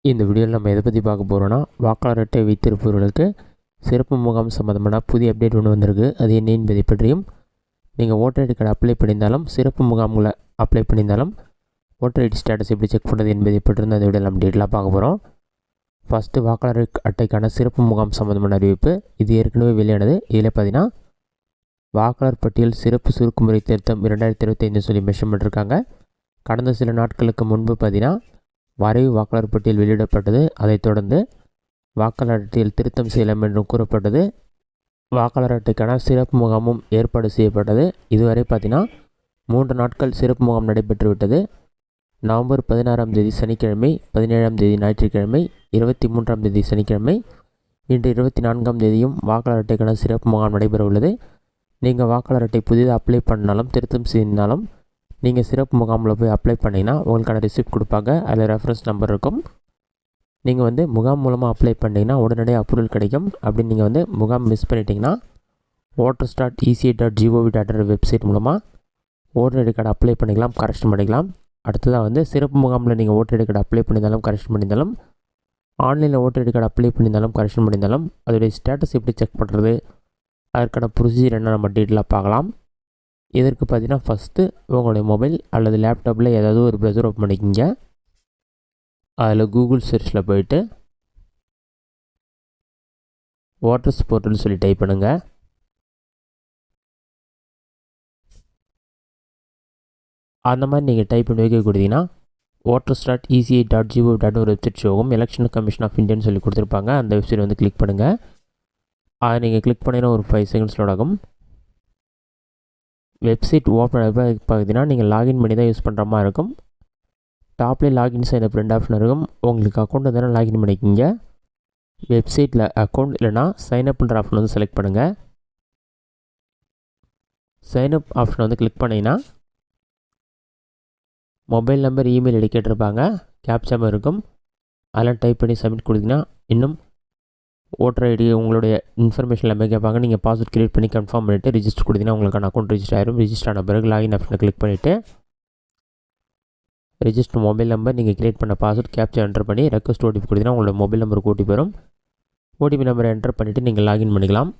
இந்த வீடியோவில் நம்ம எதை பற்றி பார்க்க போகிறோன்னா, வாக்காளர் அட்டை வைத்திருப்பவர்களுக்கு சிறப்பு முகாம் சம்மந்தமான புதிய அப்டேட் ஒன்று வந்திருக்கு. அது என்ன என்பதை பற்றியும், நீங்கள் ஓட்டர் ஐடி கார்டு அப்ளை பண்ணியிருந்தாலும், சிறப்பு முகாம்களை அப்ளை பண்ணியிருந்தாலும், ஓட்டர் ஐடி ஸ்டேட்டஸ் எப்படி செக் பண்ணுறது என்பதை பற்றி அந்த வீடியோவில் நம்ம டீட்டெயிலாக பார்க்க போகிறோம். ஃபஸ்ட்டு வாக்காளர் அட்டைக்கான சிறப்பு முகாம் சம்மந்தமான அறிவிப்பு. இது ஏற்கனவே வெளியானது. இதில் பார்த்தீங்கன்னா, வாக்காளர் பட்டியல் சிறப்பு சுருக்குமுறை திருத்தம் 2025 சொல்லி மென்ஷன் பண்ணியிருக்காங்க. கடந்த சில நாட்களுக்கு முன்பு பார்த்தீங்கன்னா, வரைவு வாக்காளர் பட்டியல் வெளியிடப்பட்டது. அதைத் தொடர்ந்து வாக்காளர் அட்டையில் திருத்தம் செய்யலாம் என்றும் கூறப்பட்டது. வாக்காளர் அட்டைக்கான சிறப்பு முகாமும் ஏற்பாடு செய்யப்பட்டது. இதுவரை பார்த்தீங்கன்னா 3 நாட்கள் சிறப்பு முகாம் நடைபெற்றுவிட்டது. நவம்பர் 16ஆம் தேதி சனிக்கிழமை, 17ஆம் தேதி ஞாயிற்றுக்கிழமை, 23ஆம் தேதி சனிக்கிழமை, இன்று 24ஆம் தேதியும் வாக்காளர் அட்டைக்கான சிறப்பு முகாம் நடைபெற உள்ளது. நீங்கள் வாக்காளர் அட்டை புதிதாக அப்ளை பண்ணாலும் திருத்தம் செய்தாலும் நீங்கள் சிறப்பு முகாமில் போய் அப்ளை பண்ணிங்கன்னா உங்களுக்கான ரிசிப்ட் கொடுப்பாங்க. அதில் ரெஃபரன்ஸ் நம்பர் இருக்கும். நீங்கள் முகாம் மூலமாக அப்ளை பண்ணிங்கன்னா உடனடியாக அப்ரூவல் கிடைக்கும். அப்படி நீங்கள் முகாம் மிஸ் பண்ணிட்டீங்கன்னா voters.eci.gov.in வெப்சைட் மூலமாக ஓட்டர் ஐடி கார்டு அப்ளை பண்ணிக்கலாம், கரெக்ஷன் பண்ணிக்கலாம். அடுத்ததாக சிறப்பு முகாமில் நீங்கள் ஓட்டர் ஐடி கார்டு அப்ளை பண்ணியிருந்தாலும் கரெக்ஷன் பண்ணியிருந்தாலும், ஆன்லைனில் ஓட்டர் ஐடி கார்டு அப்ளை பண்ணியிருந்தாலும் கரெக்ஷன் பண்ணியிருந்தாலும், அதோடைய ஸ்டேட்டஸ் எப்படி செக் பண்ணுறது, அதற்கான ப்ரொசீஜர் என்ன நம்ம டீட்டெயிலாக பார்க்கலாம். இதற்கு பார்த்தீங்கன்னா, ஃபஸ்ட்டு உங்களுடைய மொபைல் அல்லது லேப்டாப்பில் ஏதாவது ஒரு ப்ரௌசர் ஓப்பன் பண்ணிக்கிங்க. அதில் கூகுள் சர்ச்சில் போயிட்டு வாட்டர்ஸ் போர்ட்டல் சொல்லி டைப் பண்ணுங்கள். அந்த மாதிரி நீங்கள் டைப் பண்ணி வைக்க கொடுத்தீங்கன்னா voters.eci.gov.in ஒரு வெப்சைட் ஷோவும். எலெக்ஷன் கமிஷன் ஆஃப் இந்தியான்னு சொல்லி கொடுத்துருப்பாங்க. அந்த வெப்சைட் கிளிக் பண்ணுங்கள். அதை நீங்கள் கிளிக் பண்ணினா ஒரு 5 செகண்ட்ஸ் லோட் ஆகும். வெப்சைட் ஓப்பன் ஆகி பார்த்தீங்கன்னா நீங்கள் லாகின் பண்ணி தான் யூஸ் பண்ணுற மாதிரி இருக்கும். டாப்லேயே லாகின் சைன் அப் 2 ஆப்ஷன் இருக்கும். உங்களுக்கு அக்கௌண்ட் தானே லாகின் பண்ணிக்கிங்க. வெப்சைட்டில் அக்கௌண்ட் இல்லைனா சைன் அப்ன்ற ஆப்ஷன் செலக்ட் பண்ணுங்கள். சைன் அப் ஆப்ஷன் கிளிக் பண்ணிங்கன்னா மொபைல் நம்பர், இமெயில் ஐடி கேட்டிருப்பாங்க. கேப்சாவும் இருக்கும். அதெல்லாம் டைப் பண்ணி சப்மிட் கொடுத்தீங்கன்னா இன்னும் ஓட்டர் ஐடி உங்களுடைய இன்ஃபர்மேஷன் எல்லாமே கேட்பாங்க. நீங்கள் பாஸ்வேர்ட் க்ரியேட் பண்ணி கன்ஃபார்ம் பண்ணிவிட்டு ரிஜிஸ்டர் கொடுத்தீங்கன்னா உங்களுக்கான அக்கௌண்ட் ரிஜிஸ்டர் ஆகிடும். ரிஜிஸ்டர் ஆன பிறகு லாகின் ஆப்ஷனை கிளிக் பண்ணிவிட்டு ரிஜிஸ்டர் மொபைல் நம்பர், நீங்கள் க்ரியேட் பண்ண பாஸ்வேர்ட் கேப்சா என்டர் பண்ணி ரெக்வஸ்ட் ஓடிபி கொடுத்தீங்கன்னா உங்களோட மொபைல் நம்பருக்கு ஓடிபி வரும். ஓடிபி நம்பரை என்டர் பண்ணிவிட்டு நீங்கள் லாகின் பண்ணிக்கலாம்.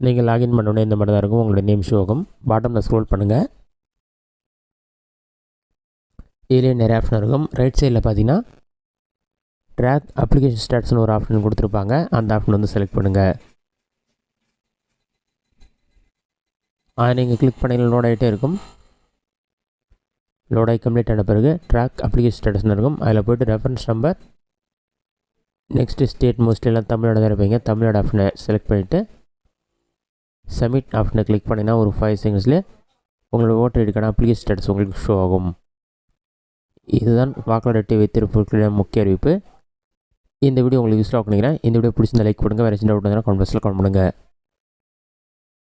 நீங்கள் லாகின் பண்ணோடனே இந்த மாதிரி தான் இருக்கும். உங்களுடைய நேம் ஷோ ஆகும். பாட்டமில் ஸ்க்ரோல் பண்ணுங்கள். இதிலே நிறைய ஆப்ஷன் இருக்கும். ரைட் சைடில் பார்த்தீங்கன்னா ட்ராக் அப்ளிகேஷன் ஸ்டேட்டஸ்னு ஒரு ஆப்ஷன் கொடுத்துருப்பாங்க. அந்த ஆப்ஷன் செலக்ட் பண்ணுங்கள். அதை நீங்கள் கிளிக் பண்ணி லோட் ஆகிட்டே இருக்கும். லோட் ஆகி கம்ப்ளீட் ஆன பிறகு ட்ராக் அப்ளிகேஷன் ஸ்டேட்டஸ்னு இருக்கும். அதில் போய்ட்டு reference number, next state mostly எல்லாம் தமிழ்நாடு தான் இருப்பீங்க. தமிழ்நாடு ஆப்ஷனை செலக்ட் பண்ணிவிட்டு சப்மிட் ஆப்ஷனை கிளிக் பண்ணிங்கன்னா ஒரு 5 செகண்ட்ஸில் உங்களோட ஓட்டர் ஐடிக்கான அப்ளிகேஷன் ஸ்டேட்டஸ் உங்களுக்கு ஷோ ஆகும். இதுதான் வாக்காளர் அட்டை வைத்திருப்பவர்களுடைய முக்கிய அறிவிப்பு. இந்த வீடியோ உங்களுக்கு யூஸ்ஃபுல்லாக பண்ணிக்கிறேன். இந்த வீடியோ பிடிச்சிருந்தா லைக் பண்ணுங்கள். வேறு சின்ன டவுட் இருந்தால் கமெண்ட் பாக்ஸில் கமெண்ட் பண்ணுங்கள்.